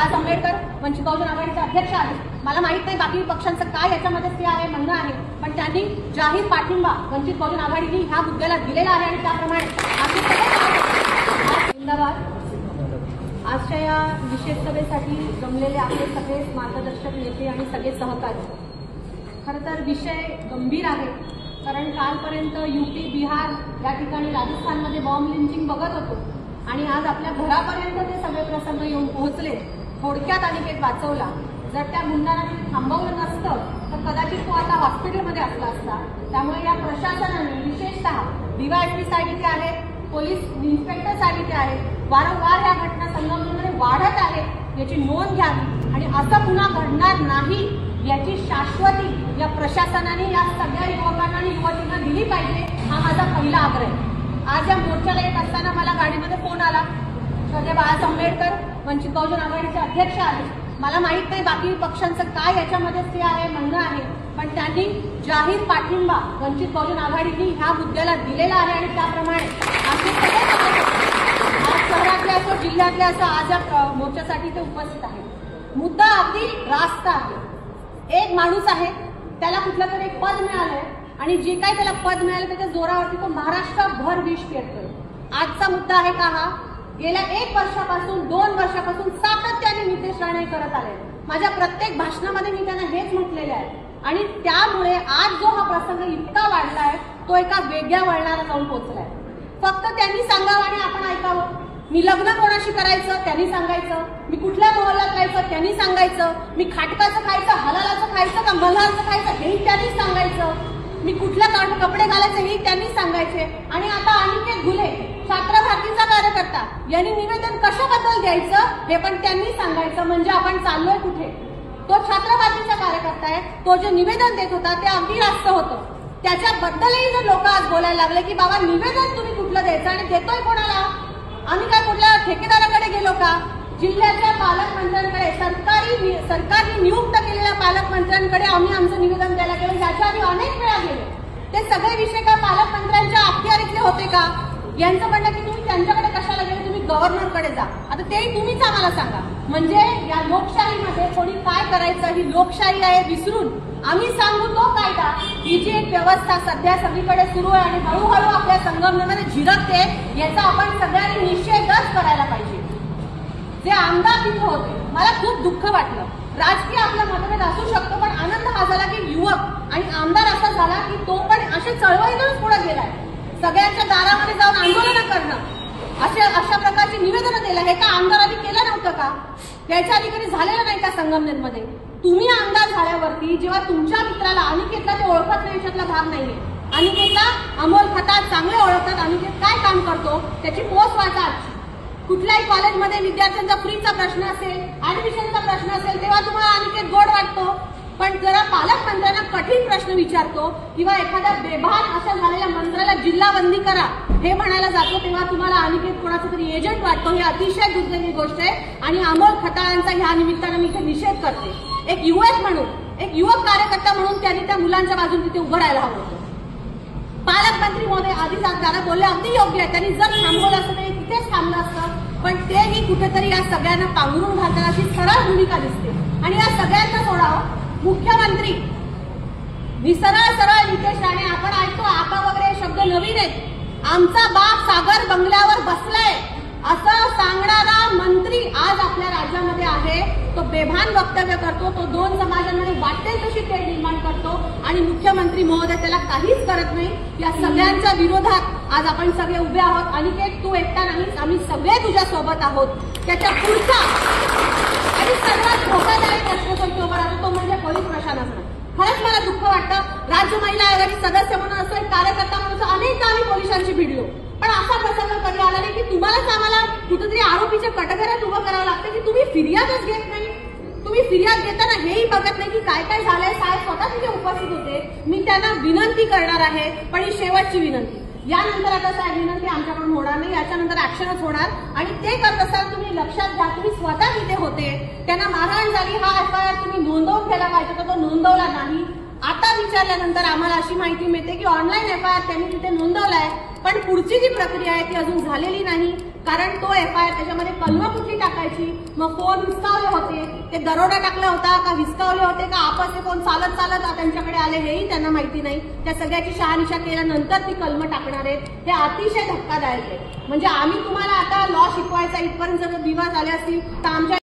बाळासाहेब आंबेडकर वंचित बहुजन आघाडीचे अध्यक्ष आहेत। मला माहित नाही बाकी पक्षांचं काय याच्यामध्ये ते आहे म्हणणं आहे, पण त्यांनी जाहीर पाठिंबा वंचित बहुजन आघाडीने ह्या मुद्द्याला दिलेला आहे आणि त्याप्रमाणे जिंदाबाद। आजच्या या विशेष सभेसाठी जमलेले आपले सगळे मार्गदर्शक नेते आणि सगळे सहकारी, खरं तर विषय गंभीर आहे, कारण कालपर्यंत यूपी बिहार या ठिकाणी राजस्थानमध्ये बॉम्ब लिंचिंग बघत होतो आणि आज आपल्या घरापर्यंत ते सगळे प्रसंग येऊन पोहोचले। थोडक्यात अनिकेत वाचवला, जर त्या गुंडांनी थांबवलं नसतं तर कदाचित तो आता हॉस्पिटलमध्ये असला असता। त्यामुळे या प्रशासनाने विशेषतः डीवायएसपी साहेब इथे आहेत, पोलीस इन्स्पेक्टर साहेब इथे आहेत, वारंवार या घटना संगमनेरमध्ये वाढत आहेत याची नोंद घ्यावी आणि असं पुन्हा घडणार नाही याची शाश्वती या प्रशासनाने या सगळ्या युवकांना आणि युवतींना दिली पाहिजे, हा माझा पहिला आग्रह आहे। आज या मोर्चाला येत असताना मला गाडीमध्ये फोन आला, श्रद्धेय बाळासाहेब आंबेडकर वंचित बहुजन आघाडीचे अध्यक्ष आहेत। मला माहित नाही बाकी पक्षांचं काय याच्यामध्ये ते आहे म्हणणं आहे, पण त्यांनी जाहीर पाठिंबा वंचित बहुजन आघाडीने ह्या मुद्द्याला दिलेला आहे आणि त्याप्रमाणे आज शहरातले असो जिल्ह्यातले असो आज या मोर्चासाठी ते उपस्थित आहेत। मुद्दा अगदी रास्त आहे। एक माणूस आहे, त्याला कुठलं तरी एक पद मिळालंय आणि जे काही त्याला पद मिळालं त्याच्या जोरावरती तो महाराष्ट्रभर विष पेरतोय। आजचा मुद्दा आहे का हा? गेल्या 1 वर्षापासून 2 वर्षापासून सातत्याने नितेश राणे करत आले। माझ्या प्रत्येक भाषणामध्ये मी त्यांना हेच म्हटलेले आहे आणि त्यामुळे आज जो हा प्रसंग इतका वाढलाय तो एका वेगळ्या वळणाला जाऊन पोहोचलाय। फक्त त्यांनी सांगावं आणि आपण ऐकावं। मी लग्न कोणाशी करायचं त्यांनी सांगायचं, मी कुठल्या मोहल्ल्यात राहायचं त्यांनी सांगायचं, मी खाटकाचं खायचं हलालाचं खायचं का मल्हारचं खायचं हेही त्यांनी सांगायचं, मी कुठल्या कपडे घालायचे हेही त्यांनी सांगायचे। आणि आता अनिकेत घुले छात्र भारतीचा कार्यकर्ता यांनी निवेदन कशाबद्दल द्यायचं हे पण त्यांनी सांगायचं, म्हणजे आपण चाललोय कुठे। तो छात्र भारतीचा कार्यकर्ता आहे, तो जे निवेदन देत होता ते अगदी रास्त होतं, त्याच्याबद्दलही जर लोक आज बोलायला लागले की बाबा निवेदन तुम्ही कुठलं द्यायचं आणि देतोय कोणाला, आम्ही काय कुठल्या ठेकेदाराकडे गेलो का? जिल्ह्याच्या पालकमंत्र्यांकडे सरकारने नियुक्त केलेल्या पालकमंत्र्यांकडे आम्ही आमचं निवेदन द्यायला गेलो, याच्या आधी अनेक वेळा गेलो। ते सगळे विषय काय पालकमंत्र्यांच्या अखत्यारीतले होते का? यांचं म्हणणं की तुम्ही त्यांच्याकडे कशाला गेले, तुम्ही गव्हर्नरकडे जा। आता तेही तुम्हीच आम्हाला सांगा, म्हणजे या लोकशाहीमध्ये कोणी काय करायचं ही लोकशाही आहे विसरून आम्ही सांगू तो कायदा, ही जी एक व्यवस्था सध्या सगळीकडे सुरू आहे आणि हळूहळू आपल्या संगमनेरमध्ये झिरकते, याचा आपण सगळ्यांनी निषेधच करायला पाहिजे। जे आमदार तिथे होते मला खूप दुःख वाटलं। राजकीय आपला मतभेद असू शकतो, पण आनंद हा झाला की युवक आणि आमदार असा झाला की तो पण अशा चळवळीतूनच पुढे गेलाय, सगळ्यांच्या दारामध्ये जाऊन आंदोलनं करणं, अशा प्रकारची निवेदनं दिलं, हे का आमदारांनी केलं नव्हतं का? याच्या आधी कधी झालेलं नाही का संगमनेरमध्ये? तुम्ही आमदार झाल्यावरती जेव्हा तुमच्या मित्राला अनिकेतला ते ओळखत नाही याच्यातला भाग नाहीये, अनिकेतला अमोल खताळ चांगले ओळखतात, अनिकेत काय काम करतो त्याची पोस्ट वाचा। कुठल्याही कॉलेजमध्ये विद्यार्थ्यांचा फ्रीचा प्रश्न असेल, ऍडमिशनचा प्रश्न असेल, तेव्हा तुम्हाला अनिकेत गोड वाटतो, पण जरा पालकमंत्र्यांना कठीण प्रश्न विचारतो किंवा एखाद्या बेभान अशा झालेल्या मंत्र्याला जिल्हाबंदी करा हे म्हणायला जातो तेव्हा तुम्हाला अनिकेत कोणाचा तरी एजंट वाटतो। ही अतिशय दुर्दैवी गोष्ट आहे आणि अमोल खताळांचा ह्या निमित्तानं मी इथे निषेध करते। एक युवक म्हणून, एक युवक कार्यकर्ता म्हणून त्यांनी त्या मुलांच्या बाजूने तिथे उभं राहायला हवं होतं। पालकमंत्री महोदय आधी दादा बोलले अगदी योग्य आहे, त्यांनी जर थांबवलं असतं तरी तिथेच थांबलं असतं, पण तेही कुठेतरी या सगळ्यांना पांघरून घालताना अशी सरळ भूमिका दिसते आणि या सगळ्यांना सोडावं। मुख्यमंत्री सरळ नितेश राणे, आपण ऐकतो आका वगैरे शब्द नवीन आहेत, आमचा बाप सागर बंगल्यावर बसलाय असं सांगणारा मंत्री आज आपल्या राज्यामध्ये आहे। तो बेभान वक्तव्य करतो, तो 2 समाजांमध्ये वाटेल तशी तेढ निर्माण करतो आणि मुख्यमंत्री महोदय त्याला काहीच करत नाही। या सगळ्यांच्या विरोधात आज आपण सगळे उभे आहोत। अनिकेत तू एकटा नाहीस, आम्ही सगळे तुझ्या सोबत आहोत। त्याच्या पुढचा आणि सर्वात धोकादायक प्रश्न उभा राहतो तो म्हणजे पोलीस प्रशासन। खरंच मला दुःख वाटतं, राज्य महिला आयोगाची सदस्य म्हणून असो, एक कार्यकर्ता म्हणून अनेकदा आम्ही पोलिसांची भिडलो, पण असा प्रसंग कधी आला नाही की तुम्हालाच आम्हाला कुठेतरी आरोपीच्या कटघऱ्यात उभं करावं लागतं की तुम्ही फिर्यादच घेत नाही। तुम्ही फिर्याद घेताना हेही बघत नाही की काय काय झालंय। साहेब स्वतः तिथे उपस्थित होते, मी त्यांना विनंती करणार आहे, पण ही शेवटची विनंती, यानंतर आता साहेब विनंती आमच्याकडून होणार नाही, याच्यानंतर ऍक्शनच होणार आणि ते करत असताना तुम्ही लक्षात घ्या, तुम्ही स्वतः तिथे होते, त्यांना मारहाण झाली, हा एफआयआर तुम्ही नोंदवून घ्यायला पाहिजे तर तो नोंदवला नाही। आता विचारल्यानंतर आम्हाला अशी माहिती मिळते की ऑनलाईन एफआयआर त्यांनी तिथे नोंदवलाय, पण पुढची जी प्रक्रिया आहे ती अजून झालेली नाही। कारण तो FIR त्याच्यामध्ये कलमं कुठली टाकायची, मग फोन हिसकावले होते, ते दरोडा टाकला होता का हिसकावले होते का आपस ते कोण चालत त्यांच्याकडे आले हेही त्यांना माहिती नाही. त्या सगळ्याची शहानिशा केल्यानंतर ती कलमं टाकणार आहेत. हे अतिशय धक्कादायक आहे. म्हणजे आम्ही तुम्हाला आता लॉ शिकवायचा इथपर्यंत जर दिवस आले असतील तर आमच्या